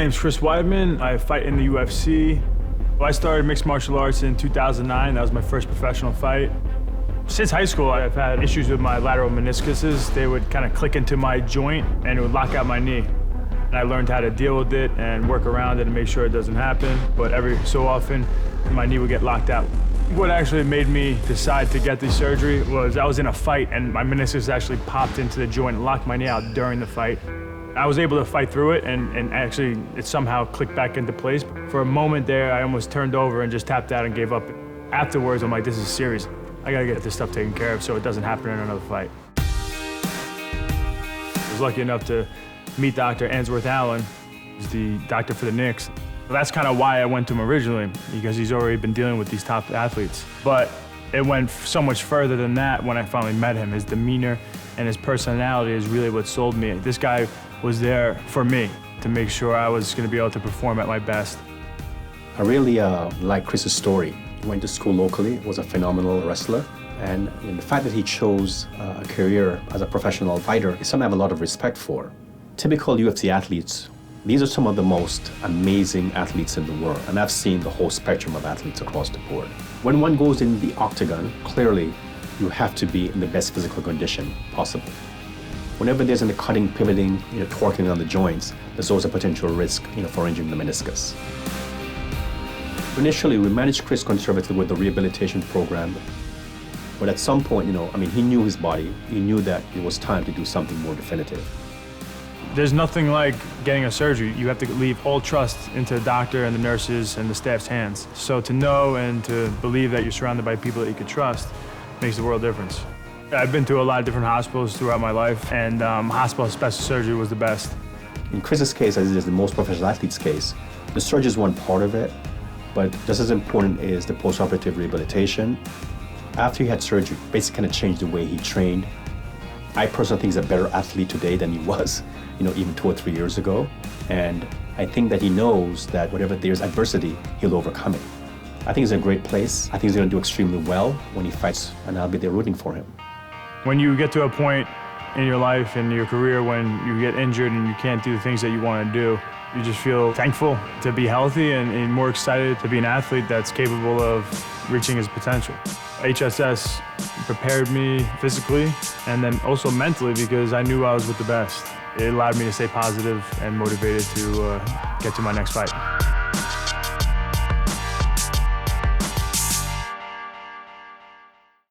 name's Chris Weidman. I fight in the UFC. I started mixed martial arts in 2009. That was my first professional fight. Since high school, I've had issues with my lateral meniscuses. They would kind of click into my joint and it would lock out my knee. And I learned how to deal with it and work around it and make sure it doesn't happen. But every so often, my knee would get locked out. What actually made me decide to get the surgery was I was in a fight and my meniscus actually popped into the joint and locked my knee out during the fight. I was able to fight through it and actually it somehow clicked back into place. For a moment there, I almost turned over and just tapped out and gave up. Afterwards, I'm like, this is serious. I gotta get this stuff taken care of so it doesn't happen in another fight. I was lucky enough to meet Dr. Answorth Allen, who's the doctor for the Knicks. That's kind of why I went to him originally, because he's already been dealing with these top athletes. But it went so much further than that when I finally met him. His demeanor and his personality is really what sold me. This guy was there for me to make sure I was going to be able to perform at my best. I really like Chris's story. He went to school locally, was a phenomenal wrestler, and the fact that he chose a career as a professional fighter is something I have a lot of respect for. Typical UFC athletes, these are some of the most amazing athletes in the world, and I've seen the whole spectrum of athletes across the board. When one goes in the octagon, clearly you have to be in the best physical condition possible. Whenever there's any cutting, pivoting, torquing on the joints, there's always a potential risk, for injuring the meniscus. Initially, we managed Chris conservatively with the rehabilitation program, but at some point, he knew his body. He knew that it was time to do something more definitive. There's nothing like getting a surgery. You have to leave all trust into the doctor and the nurses and the staff's hands. So to know and to believe that you're surrounded by people that you can trust makes the world difference. I've been to a lot of different hospitals throughout my life, and hospital special surgery was the best. In Chris's case, as it is the most professional athlete's case, the surgery is one part of it, but just as important is the post-operative rehabilitation. After he had surgery, basically kind of changed the way he trained. I personally think he's a better athlete today than he was, even 2 or 3 years ago. And I think that he knows that whatever there's adversity, he'll overcome it. I think he's in a great place. I think he's going to do extremely well when he fights, and I'll be there rooting for him. When you get to a point in your life and your career when you get injured and you can't do the things that you want to do, you just feel thankful to be healthy and more excited to be an athlete that's capable of reaching his potential. HSS prepared me physically and then also mentally because I knew I was with the best. It allowed me to stay positive and motivated to get to my next fight.